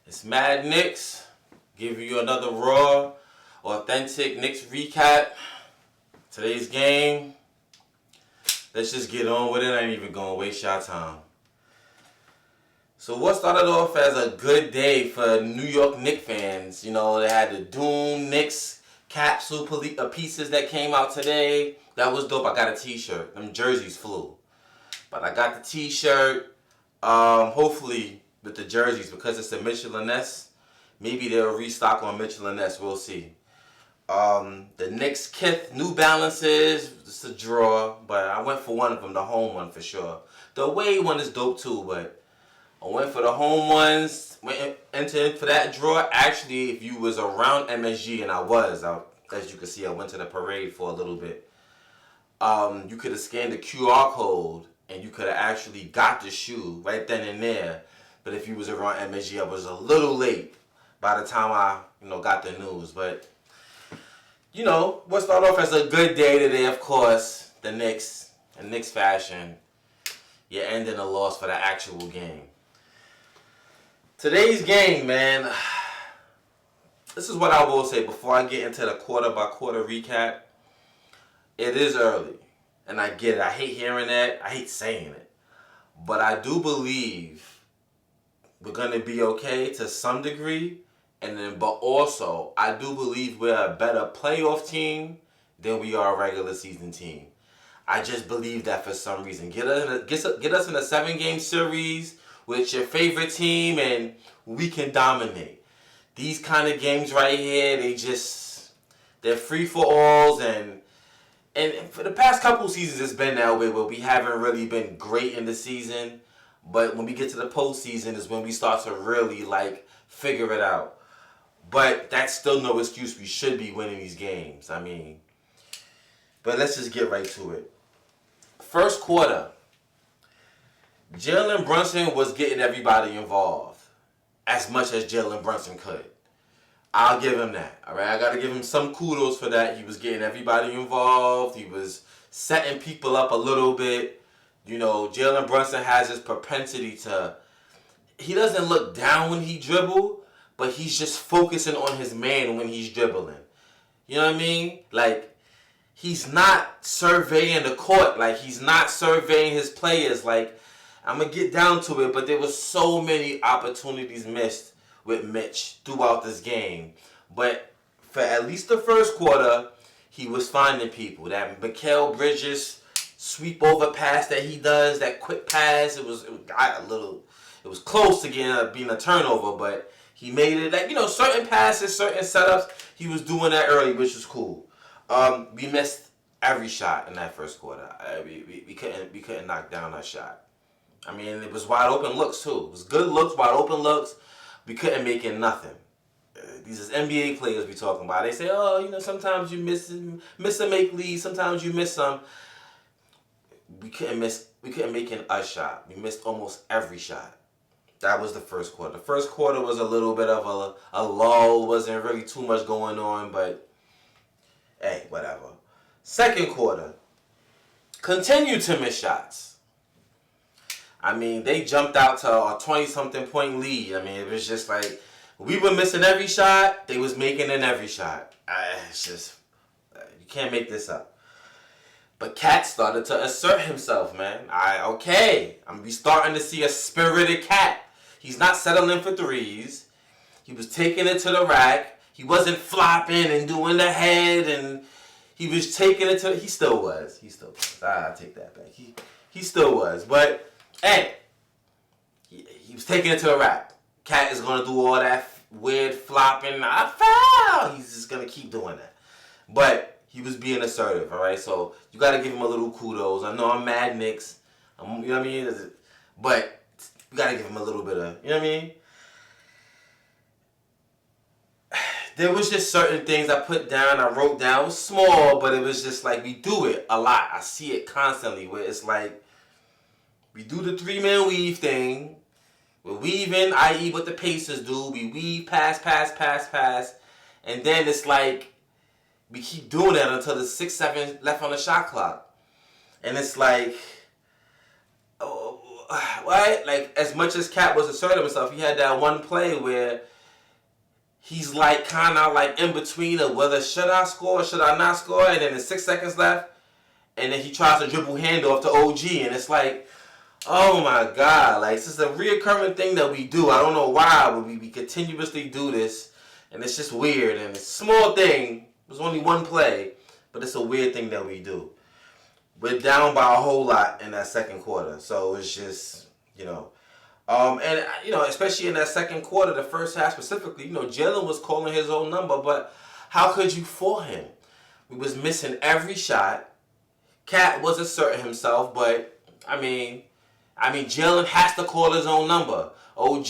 It's Mad Knicks, giving you another raw, authentic Knicks recap. Today's game, let's just get on with it. I ain't even going to waste your time. So what started off as a good day for New York Knicks fans, they had the Doom Knicks capsule pieces that came out today. That was dope. I got a t-shirt. Them jerseys flew. But I got the t-shirt. Hopefully with the jerseys, because it's a Michelin-esque, maybe they'll restock on Michelin-esque. We'll see. The Knicks Kith New Balances, it's a draw, but I went for one of them, the home one for sure. The away one is dope too, but I went for the home ones. Entered for that draw. Actually, if you was around MSG, and as you can see, I went to the parade for a little bit. You could have scanned the QR code and you could have actually got the shoe right then and there. But if you was around MSG, I was a little late by the time I, got the news. But, what started off as a good day today, of course, the Knicks, in Knicks fashion, you're ending a loss for the actual game. Today's game, man, this is what I will say before I get into the quarter-by-quarter recap. It is early, and I get it. I hate hearing that. I hate saying it. But I do believe we're going to be okay to some degree. But also, I do believe we're a better playoff team than we are a regular season team. I just believe that for some reason. Get us in a 7-game series with your favorite team, and we can dominate. These kind of games right here, they're free-for-alls, and for the past couple seasons, it's been that way where we haven't really been great in the season. But when we get to the postseason is when we start to really, figure it out. But that's still no excuse. We should be winning these games. But let's just get right to it. First quarter, Jalen Brunson was getting everybody involved as much as Jalen Brunson could. I'll give him that. All right, I got to give him some kudos for that. He was getting everybody involved. He was setting people up a little bit. Jalen Brunson has this propensity he doesn't look down when he dribble, but he's just focusing on his man when he's dribbling. You know what I mean? He's not surveying the court. He's not surveying his players. I'm going to get down to it, but there were so many opportunities missed with Mitch throughout this game. But for at least the first quarter, he was finding people. That Mikal Bridges sweep over pass that he does, that quick pass, it was close to being a turnover, but he made it. Certain passes, certain setups, he was doing that early, which was cool. We missed every shot in that first quarter. We couldn't knock down that shot. It was wide open looks too. It was good looks, wide open looks. We couldn't make it nothing. These is NBA players we talking about. They say, sometimes you miss a make lead, sometimes you miss some. We couldn't make a shot. We missed almost every shot. That was the first quarter. The first quarter was a little bit of a lull. Wasn't really too much going on, but hey, whatever. Second quarter, continued to miss shots. They jumped out to a 20-something point lead. It was just we were missing every shot. They was making in every shot. It's just, you can't make this up. But Cat started to assert himself, man. We starting to see a spirited Cat. He's not settling for threes. He was taking it to the rack. He wasn't flopping and doing the head, and he was taking it to. He still was. I take that back. He still was. But hey, he was taking it to the rack. Cat is gonna do all that weird flopping. I foul. He's just gonna keep doing that. But he was being assertive, all right? So you got to give him a little kudos. I know I'm mad Knicks. You know what I mean? But you got to give him a little bit of, you know what I mean? There was just certain things I put down, I wrote down. It was small, but it was just we do it a lot. I see it constantly where it's we do the 3-man weave thing. We're weaving, i.e. what the Pacers do. We weave, pass. And then it's we keep doing that until there's 6-7 left on the shot clock. And it's right? Like, as much as Cat was asserting himself, he had that one play where he's like kind of like in between of whether should I score or should I not score, and then there's 6 seconds left, and then he tries to dribble handoff to OG, and it's like, oh my God, like this is a reoccurring thing that we do. I don't know why, but we continuously do this, and it's just weird, and it's a small thing. It was only one play, but it's a weird thing that we do. We're down by a whole lot in that second quarter, so it's just, especially in that second quarter, the first half specifically, Jalen was calling his own number, but how could you for him? We was missing every shot. Cat was asserting himself, but Jalen has to call his own number. OG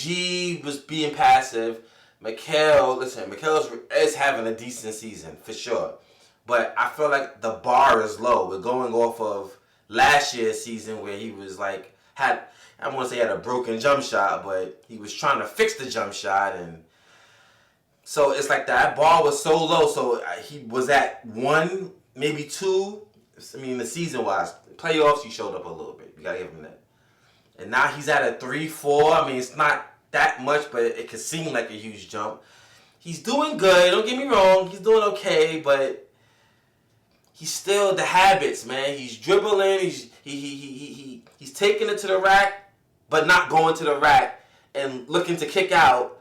was being passive. Mikal is having a decent season for sure, but I feel like the bar is low. We're going off of last year's season where he was like I don't want to say he had a broken jump shot, but he was trying to fix the jump shot, and so it's like that bar was so low. So he was at 1, maybe 2. The season-wise, playoffs, he showed up a little bit. You gotta give him that. And now he's at a 3, 4. It's not that much, but it could seem like a huge jump. He's doing good. Don't get me wrong. He's doing okay, but he's still the habits, man. He's dribbling. He's taking it to the rack, but not going to the rack and looking to kick out.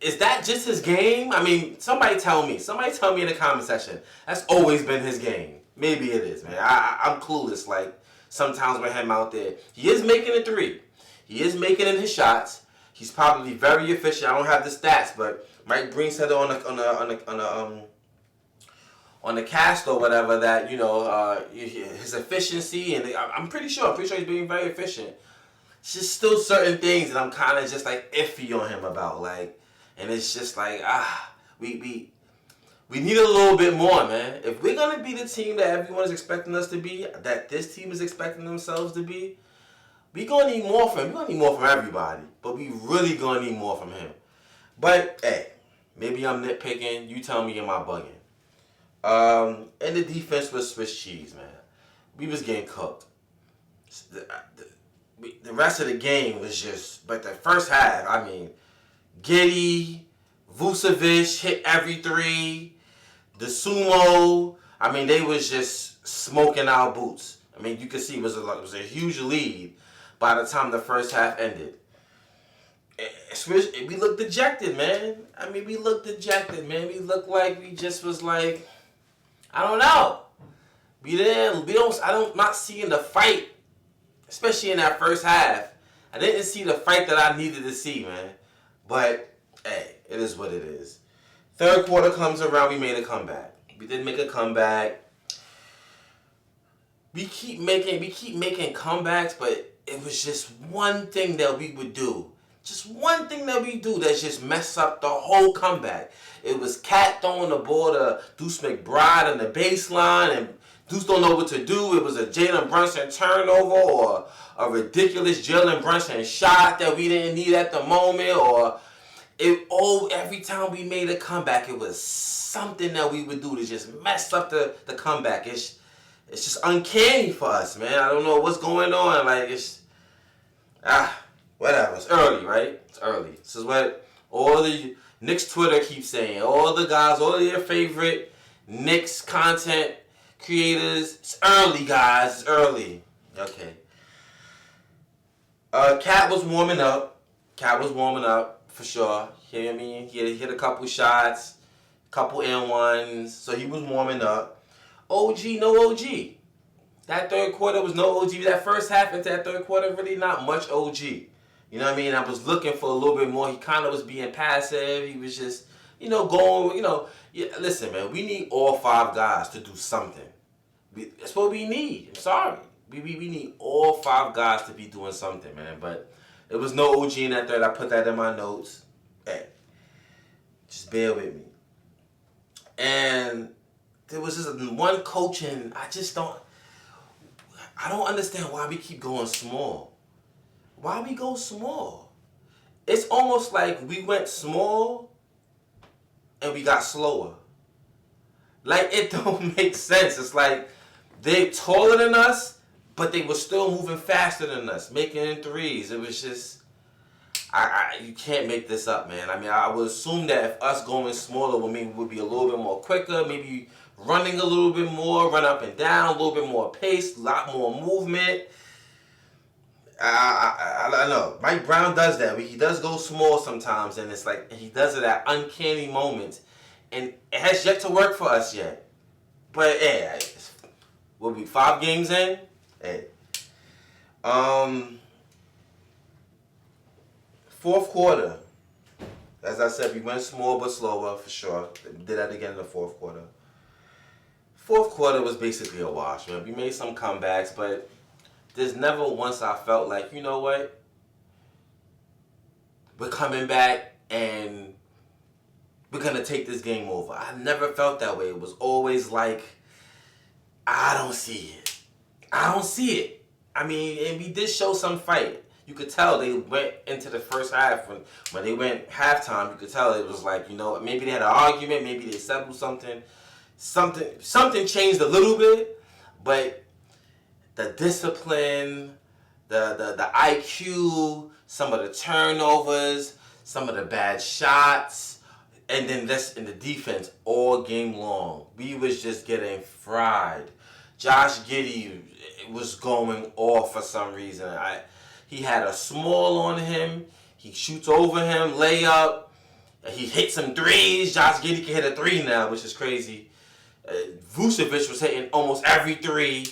Is that just his game? Somebody tell me. Somebody tell me in the comment section. That's always been his game. Maybe it is, man. I'm clueless. Like, sometimes with him out there, he is making a 3. He is making in his shots. He's probably very efficient. I don't have the stats, but Mike Breen said on the cast or whatever that his efficiency, and I'm pretty sure he's being very efficient. It's just still certain things that I'm kind of just like iffy on him about, like, and it's just like we need a little bit more, man. If we're gonna be the team that everyone is expecting us to be, that this team is expecting themselves to be, we gonna need more from him. We're gonna need more from everybody, but we really gonna need more from him. But hey, maybe I'm nitpicking. You tell me, am I bugging? And the defense was Swiss cheese, man. We was getting cooked. The rest of the game was just, but the first half, Giddey, Vucevic hit every 3. The Sumo, they was just smoking our boots. You could see it was a huge lead by the time the first half ended. We looked dejected, man. We looked dejected, man. We looked like we just was like, I don't know. I'm not seeing the fight, especially in that first half. I didn't see the fight that I needed to see, man. But, hey, it is what it is. Third quarter comes around, we made a comeback. We did make a comeback. We keep making comebacks, but it was just one thing that we would do. Just one thing that we do that just mess up the whole comeback. It was Cat throwing the ball to Deuce McBride on the baseline, and Deuce don't know what to do. It was a Jalen Brunson turnover or a ridiculous Jalen Brunson shot that we didn't need at the moment, or every time we made a comeback, it was something that we would do to just mess up the comeback. It's just uncanny for us, man. I don't know what's going on. Like, whatever. It's early, right? It's early. This is what all the Knicks Twitter keeps saying. All the guys, all of their favorite Knicks content creators. It's early, guys. It's early. Okay. Cat was warming up. For sure. You know what I mean? He hit a couple shots, couple N1s, so he was warming up. No OG. That third quarter was no OG. That first half into that third quarter, really not much OG. You know what I mean? I was looking for a little bit more. He kind of was being passive. He was just, going, listen, man, we need all 5 guys to do something. That's what we need. I'm sorry. We need all 5 guys to be doing something, man, but there was no OG in that third. I put that in my notes. Hey, just bear with me. And there was just one coaching. I don't understand why we keep going small. Why we go small? It's almost like we went small and we got slower. Like, it don't make sense. It's like they're taller than us, but they were still moving faster than us, making threes. It was just, you can't make this up, man. I mean, I would assume that if us going smaller would be a little bit more quicker, maybe running a little bit more, run up and down, a little bit more pace, a lot more movement. I know. Mike Brown does that. He does go small sometimes, and it's like he does it at uncanny moments. And it has yet to work for us yet. But, hey, we'll be 5 games in. Hey. Fourth quarter. As I said, we went small but slower, for sure. Did that again in the fourth quarter. Fourth quarter was basically a wash, man. We made some comebacks, but there's never once I felt like, you know what? We're coming back and we're going to take this game over. I never felt that way. It was always like, I don't see it. I don't see it. I mean, and we did show some fight. You could tell they went into the first half. When they went halftime, you could tell it was like, you know, maybe they had an argument. Maybe they settled something. Something changed a little bit, but the discipline, the IQ, some of the turnovers, some of the bad shots, and then this in the defense all game long. We was just getting fried. Josh Giddey was going off for some reason. He had a small on him. He shoots over him, layup. He hit some threes. Josh Giddey can hit a 3 now, which is crazy. Vucevic was hitting almost every 3.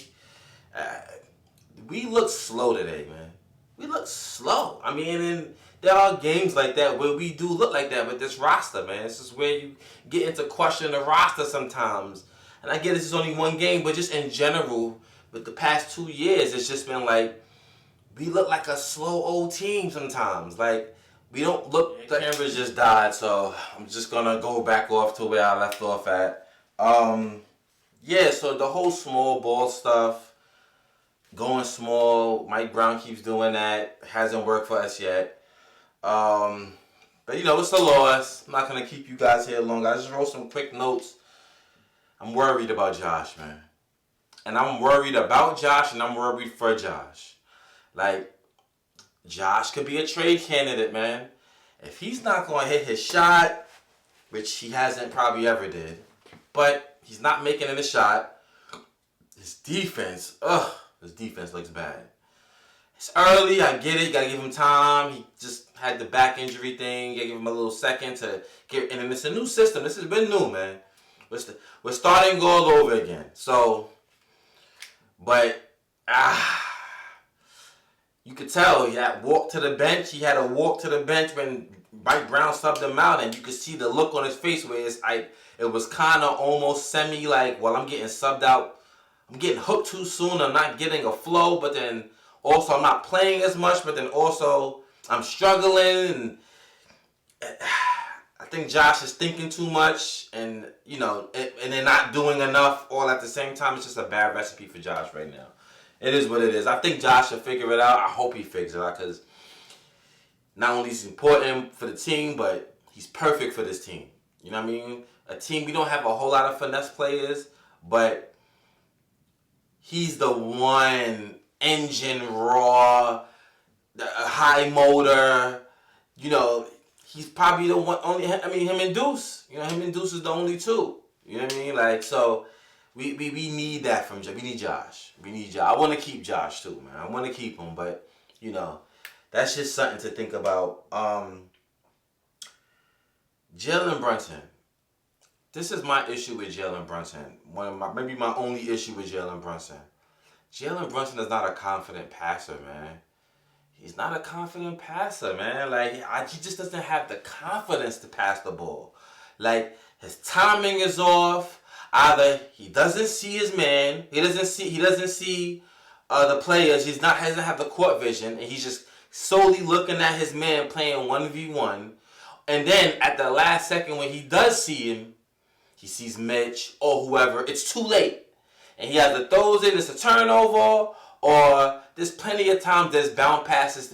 We look slow today, man. We look slow. I mean, and there are games like that where we do look like that with this roster, man. This is where you get into question the roster sometimes. And I get this is only one game, but just in general, with the past 2 years, it's just been like, we look like a slow old team sometimes. Like, we don't look... The camera just died, so I'm just going to go back off to where I left off at. Yeah, so the whole small ball stuff, going small, Mike Brown keeps doing that. Hasn't worked for us yet. But, you know, it's a loss. I'm not going to keep you guys here long. I just wrote some quick notes. I'm worried about Josh, man. And I'm worried about Josh, and I'm worried for Josh. Like, Josh could be a trade candidate, man. If he's not going to hit his shot, which he hasn't probably ever did, but he's not making any shot, his defense looks bad. It's early, I get it, got to give him time. He just had the back injury thing, got to give him a little second to get, and it's a new system. This has been new, man. We're starting all over again. So, but, you could tell he had walked to the bench. He had to walk to the bench when Mike Brown subbed him out, and you could see the look on his face where it's like it was kind of almost semi like, well, I'm getting subbed out. I'm getting hooked too soon. I'm not getting a flow, but then also I'm not playing as much, but then also I'm struggling. And I think Josh is thinking too much, and you know, and they're not doing enough all at the same time. It's just a bad recipe for Josh right now. It is what it is. I think Josh will figure it out. I hope he figures it out because not only is he important for the team, but he's perfect for this team. You know what I mean? A team, we don't have a whole lot of finesse players, but he's the one engine, raw, high motor. You know, he's probably the one, him and Deuce. You know, him and Deuce is the only two. You know what I mean? Like, so... We need that from Josh. We need Josh. I want to keep Josh too, man. I want to keep him, but, you know, that's just something to think about. Jalen Brunson. This is my issue with Jalen Brunson. Maybe my only issue with Jalen Brunson. Jalen Brunson is not a confident passer, man. He's not a confident passer, man. Like, he just doesn't have the confidence to pass the ball. Like, his timing is off. Either he doesn't see his man, he doesn't see the players, doesn't have the court vision, and he's just solely looking at his man playing 1v1. And then at the last second when he does see him, he sees Mitch or whoever, it's too late. And he either throws it, it's a turnover, or there's plenty of times there's bounce passes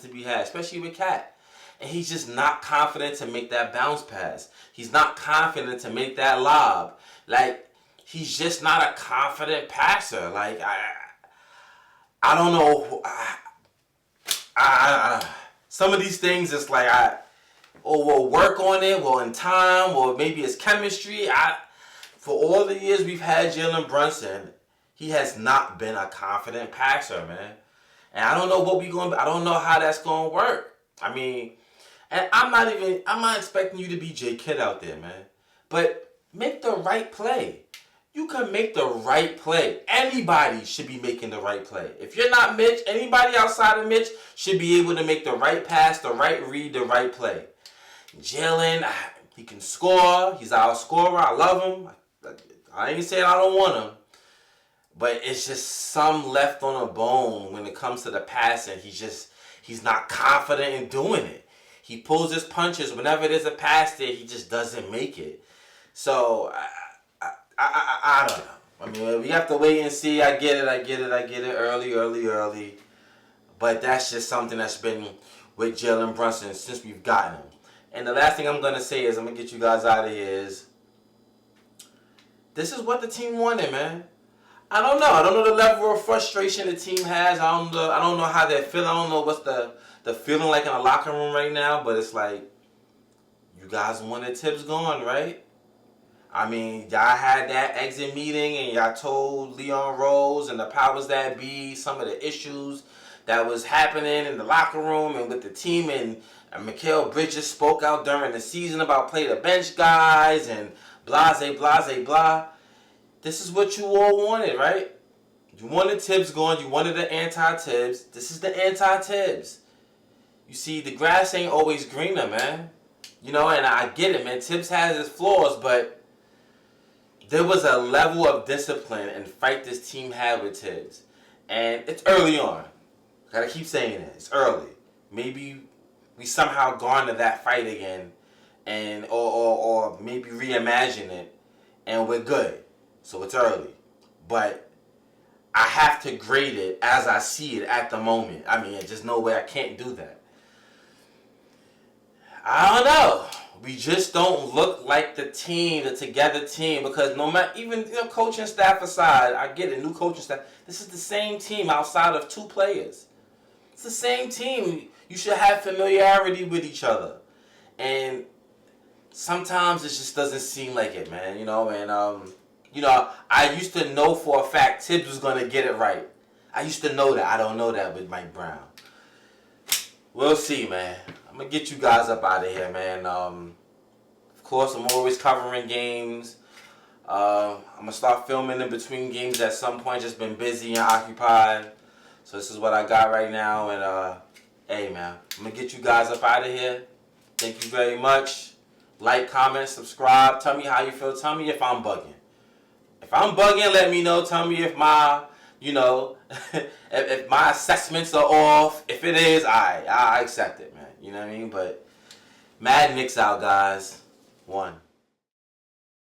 to be had, especially with Cat. And he's just not confident to make that bounce pass. He's not confident to make that lob. Like, he's just not a confident passer. Like, I don't know. Some of these things, it's like we'll work on it, well in time, or maybe it's chemistry. For all the years we've had Jalen Brunson, he has not been a confident passer, man. And I don't know I don't know how that's going to work. I mean, and I'm not expecting you to be J Kidd out there, man. But make the right play. You can make the right play. Anybody should be making the right play. If you're not Mitch, anybody outside of Mitch should be able to make the right pass, the right read, the right play. Jalen, he can score. He's our scorer. I love him. I ain't saying I don't want him. But it's just some left on a bone when it comes to the passing. He's not confident in doing it. He pulls his punches. Whenever there's a pass there, he just doesn't make it. So, I don't know. I mean, we have to wait and see. I get it. Early. But that's just something that's been with Jalen Brunson since we've gotten him. And the last thing I'm going to say is, I'm going to get you guys out of here, is this is what the team wanted, man. I don't know the level of frustration the team has. I don't know how they're feeling. I don't know what's the feeling like in the locker room right now. But it's like, you guys wanted Tibbs gone, right? I mean, y'all had that exit meeting and y'all told Leon Rose and the powers that be some of the issues that was happening in the locker room and with the team. And Mikal Bridges spoke out during the season about play the bench guys and blah. This is what you all wanted, right? You wanted Tibbs gone. You wanted the anti-Tibbs. This is the anti-Tibbs. You see, the grass ain't always greener, man. You know, and I get it, man. Tibbs has his flaws, but there was a level of discipline and fight this team had with Tibbs. And it's early on. Gotta keep saying it. It's early. Maybe we somehow gone to that fight again and or maybe reimagine it and we're good. So it's early. But I have to grade it as I see it at the moment. I mean, there's just no way I can't do that. I don't know. We just don't look like the team, the together team, because no matter, even coaching staff aside, I get it, new coaching staff, this is the same team outside of 2 players. It's the same team. You should have familiarity with each other. And sometimes it just doesn't seem like it, man, and I used to know for a fact Tibbs was going to get it right. I used to know that. I don't know that with Mike Brown. We'll see, man. I'm going to get you guys up out of here, man. Of course, I'm always covering games. I'm going to start filming in between games at some point. Just been busy and occupied. So this is what I got right now. And, hey, man, I'm going to get you guys up out of here. Thank you very much. Like, comment, subscribe. Tell me how you feel. Tell me if I'm bugging. If I'm bugging, let me know. Tell me if my, if my assessments are off. If it is, I accept it, man. You know what I mean? But mad Knicks out, guys. 1.